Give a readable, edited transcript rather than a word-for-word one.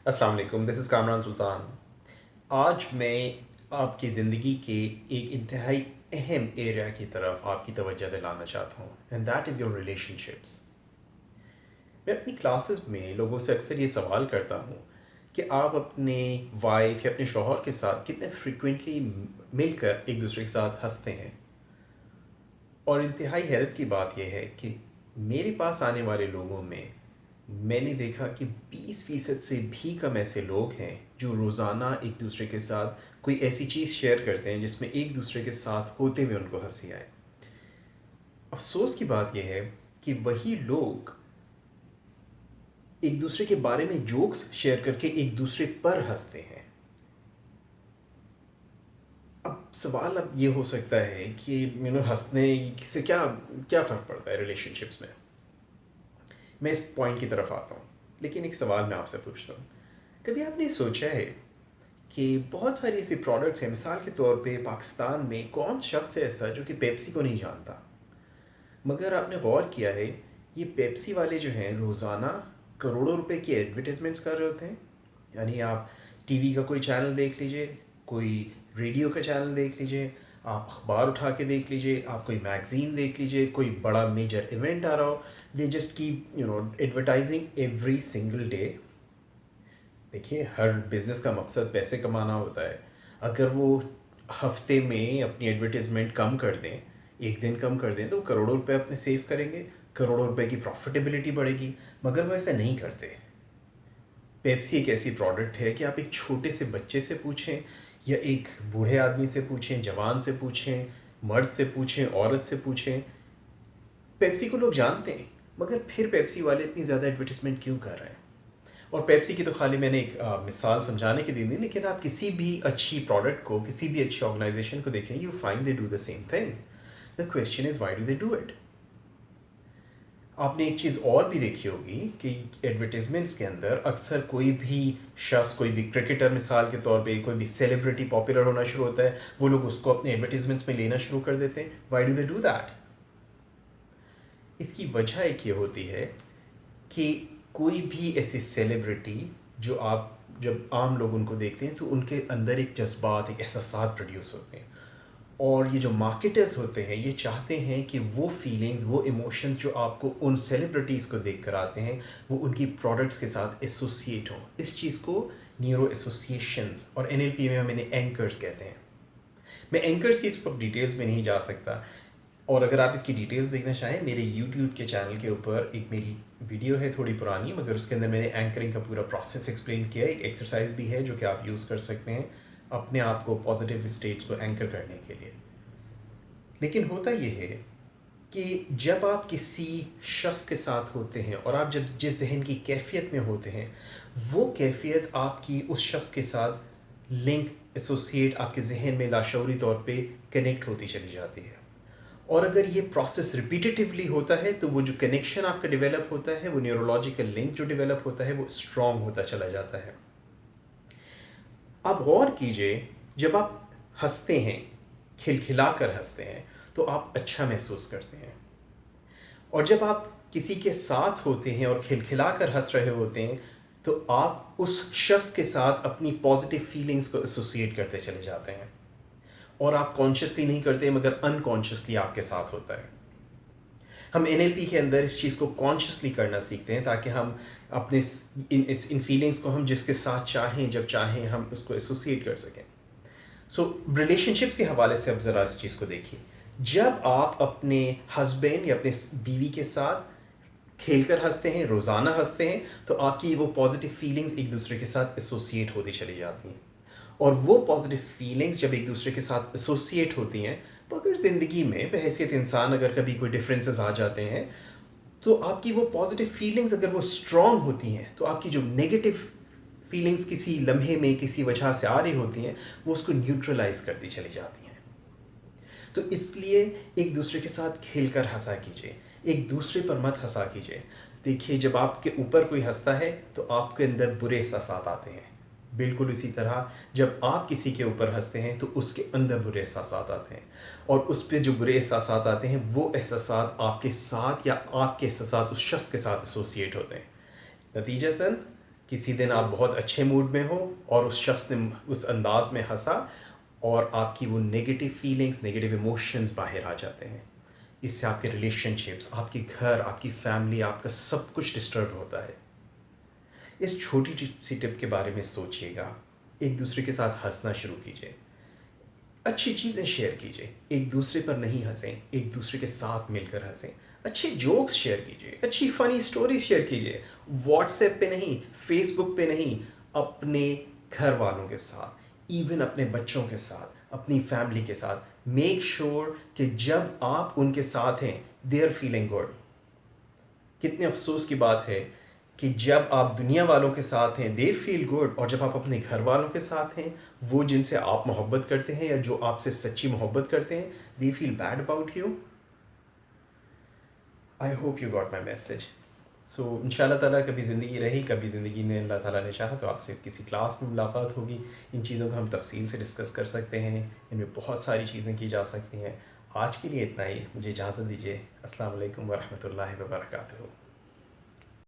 अस्सलाम वालेकुम, this is Kamran सुल्तान। आज मैं आपकी ज़िंदगी के एक इंतहाई अहम एरिया की तरफ आपकी तवज्जो दिलाना चाहता हूँ, and that is your relationships. मैं अपनी क्लासेस में लोगों से अक्सर ये सवाल करता हूँ कि आप अपने वाइफ या अपने शौहर के साथ कितने फ्रिक्वेंटली मिलकर एक दूसरे के साथ हंसते हैं। और इंतहाई हैरत की बात यह है कि मेरे पास आने वाले लोगों में मैंने देखा कि 20% से भी कम ऐसे लोग हैं जो रोज़ाना एक दूसरे के साथ कोई ऐसी चीज़ शेयर करते हैं जिसमें एक दूसरे के साथ होते हुए उनको हंसी आए। अफसोस की बात यह है कि वही लोग एक दूसरे के बारे में जोक्स शेयर करके एक दूसरे पर हंसते हैं। अब सवाल अब ये हो सकता है कि हंसने से क्या क्या फ़र्क पड़ता है रिलेशनशिप्स में। मैं इस पॉइंट की तरफ आता हूँ, लेकिन एक सवाल मैं आपसे पूछता हूँ। कभी आपने सोचा है कि बहुत सारी ऐसी प्रोडक्ट्स हैं, मिसाल के तौर पे पाकिस्तान में कौन शख्स है ऐसा जो कि पेप्सी को नहीं जानता, मगर आपने गौर किया है ये पेप्सी वाले जो हैं रोज़ाना करोड़ों रुपए की एडवर्टाइजमेंट्स कर रहे होते हैं। यानी आप टीवी का कोई चैनल देख लीजिए, कोई रेडियो का चैनल देख लीजिए, आप अखबार उठा के देख लीजिए, आप कोई मैगज़ीन देख लीजिए, कोई बड़ा मेजर इवेंट आ रहा हो, they just keep advertising every single day. देखिए, हर बिज़नेस का मकसद पैसे कमाना होता है। अगर वो हफ्ते में अपनी एडवर्टाइजमेंट कम कर दें, एक दिन कम कर दें, तो करोड़ों रुपए अपने सेव करेंगे, करोड़ों रुपए की प्रॉफिटेबिलिटी बढ़ेगी, मगर वो ऐसा नहीं करते। पेप्सी एक ऐसी प्रोडक्ट है कि आप एक छोटे से बच्चे से पूछें या एक बूढ़े आदमी से पूछें, जवान से पूछें, मर्द से पूछें, औरत से पूछें, पेप्सी को लोग जानते हैं, मगर फिर पेप्सी वाले इतनी ज़्यादा एडवर्टाइजमेंट क्यों कर रहे हैं? और पेप्सी की तो खाली मैंने एक मिसाल समझाने की दी थी, लेकिन आप किसी भी अच्छी प्रोडक्ट को, किसी भी अच्छी ऑर्गेनाइजेशन को देखें, you find they do the same thing. The question is why do they do it. आपने एक चीज़ और भी देखी होगी कि एडवर्टीजमेंट्स के अंदर अक्सर कोई भी शख्स, कोई भी क्रिकेटर मिसाल के तौर पे, कोई भी सेलिब्रिटी पॉपुलर होना शुरू होता है, वो लोग उसको अपने एडवर्टीजमेंट्स में लेना शुरू कर देते हैं। Why do they do that? इसकी वजह एक ये होती है कि कोई भी ऐसी सेलिब्रिटी जो आप जब आम लोग उनको देखते हैं तो उनके अंदर एक जज्बात, एक एहसासात प्रोड्यूस होते हैं। और ये जो मार्केटर्स होते हैं ये चाहते हैं कि वो फीलिंग्स, वो इमोशंस जो आपको उन सेलिब्रिटीज़ को देख कर आते हैं, वो उनकी प्रोडक्ट्स के साथ एसोसिएट हों। इस चीज़ को न्यूरो एसोसिएशंस और एनएलपी में हम इन्हें एंकर्स कहते हैं। मैं एंकर्स की इस वक्त डिटेल्स में नहीं जा सकता, और अगर आप इसकी डिटेल्स देखना चाहें, मेरे यूट्यूब के चैनल के ऊपर एक मेरी वीडियो है थोड़ी पुरानी, मगर उसके अंदर मैंने एंकरिंग का पूरा प्रोसेस एक्सप्लेन किया है। एक एक्सरसाइज भी है जो कि आप यूज़ कर सकते हैं अपने आप को पॉजिटिव स्टेट्स को एंकर करने के लिए। लेकिन होता यह है कि जब आप किसी शख्स के साथ होते हैं और आप जब जिस जहन की कैफियत में होते हैं, वो कैफियत आपकी उस शख्स के साथ लिंक, एसोसिएट आपके जहन में लाशऊरी तौर पे कनेक्ट होती चली जाती है। और अगर ये प्रोसेस रिपीटेटिवली होता है तो वो जो कनेक्शन आपका डेवलप होता है, वो न्यूरोलॉजिकल लिंक जो डेवलप होता है, वो स्ट्रॉन्ग होता चला जाता है। आप गौर कीजिए, जब आप हंसते हैं, खिलखिलाकर हंसते हैं, तो आप अच्छा महसूस करते हैं। और जब आप किसी के साथ होते हैं और खिलखिलाकर हंस रहे होते हैं, तो आप उस शख्स के साथ अपनी पॉजिटिव फीलिंग्स को एसोसिएट करते चले जाते हैं। और आप कॉन्शियसली नहीं करते, मगर अनकॉन्शियसली आपके साथ होता है। हम एनएलपी के अंदर इस चीज़ को कॉन्शियसली करना सीखते हैं ताकि हम अपने इन फीलिंग्स को हम जिसके साथ चाहें, जब चाहें, हम उसको एसोसिएट कर सकें। सो रिलेशनशिप्स के हवाले से अब ज़रा इस चीज़ को देखिए। जब आप अपने हस्बैंड या अपने बीवी के साथ खेलकर हंसते हैं, रोज़ाना हंसते हैं, तो आपकी वो पॉजिटिव फीलिंग्स एक दूसरे के साथ एसोसिएट होती चली जाती हैं। और वो पॉजिटिव फीलिंग्स जब एक दूसरे के साथ एसोसिएट होती हैं, तो अगर ज़िंदगी में बहैसियत इंसान अगर कभी कोई डिफरेंसेस आ जाते हैं, तो आपकी वो पॉजिटिव फीलिंग्स अगर वो स्ट्रॉन्ग होती हैं, तो आपकी जो नेगेटिव फीलिंग्स किसी लम्हे में किसी वजह से आ रही होती हैं, वो उसको न्यूट्रलाइज करती चली जाती हैं। तो इसलिए एक दूसरे के साथ खेलकर हंसा कीजिए, एक दूसरे पर मत हंसा कीजिए। देखिए, जब आपके ऊपर कोई हंसता है तो आपके अंदर बुरे एहसास आते हैं। बिल्कुल इसी तरह जब आप किसी के ऊपर हंसते हैं तो उसके अंदर बुरे एहसास आते हैं, और उस पर जो बुरे एहसास आते हैं वो एहसास आपके साथ या आपके एहसास उस शख्स के साथ एसोसिएट होते हैं। नतीजतन کسی دن آپ بہت اچھے موڈ میں ہو اور اس شخص نے اس انداز میں ہنسا اور آپ کی وہ نگیٹو فیلنگس نگیٹو ایموشنز باہر آ جاتے ہیں. اس سے آپ کے ریلیشن شپس، آپ کے گھر، آپ کی فیملی، آپ کا سب کچھ ڈسٹرب ہوتا ہے. اس چھوٹی سی ٹپ کے بارے میں سوچیے گا. ایک دوسرے کے ساتھ ہنسنا شروع کیجیے، اچھی چیزیں شیئر کیجیے، ایک دوسرے پر نہیں ہنسیں، ایک دوسرے کے ساتھ مل کر ہنسیں. اچھے جوکس شیئر کیجیے، اچھی فنی سٹوریز شیئر کیجیے. واٹس ایپ پہ نہیں، فیس بک پہ نہیں، اپنے گھر والوں کے ساتھ، ایون اپنے بچوں کے ساتھ، اپنی فیملی کے ساتھ. میک شیور کہ جب آپ ان کے ساتھ ہیں دے آر فیلنگ گڈ. کتنے افسوس کی بات ہے کہ جب آپ دنیا والوں کے ساتھ ہیں دے فیل گڈ، اور جب آپ اپنے گھر والوں کے ساتھ ہیں، وہ جن سے آپ محبت کرتے ہیں یا جو آپ سے سچی محبت کرتے ہیں، they feel bad about you. I hope you got my message. So ان شاء اللہ تعالیٰ کبھی زندگی رہی، کبھی زندگی نے اللہ تعالیٰ نے چاہا تو آپ سے کسی کلاس میں ملاقات ہوگی. ان چیزوں کو ہم تفصیل سے ڈسکس کر سکتے ہیں، ان میں بہت ساری چیزیں کی جا سکتی ہیں. آج کے لیے اتنا ہی، مجھے اجازت دیجیے. السلام علیکم ورحمۃ اللہ وبرکاتہ.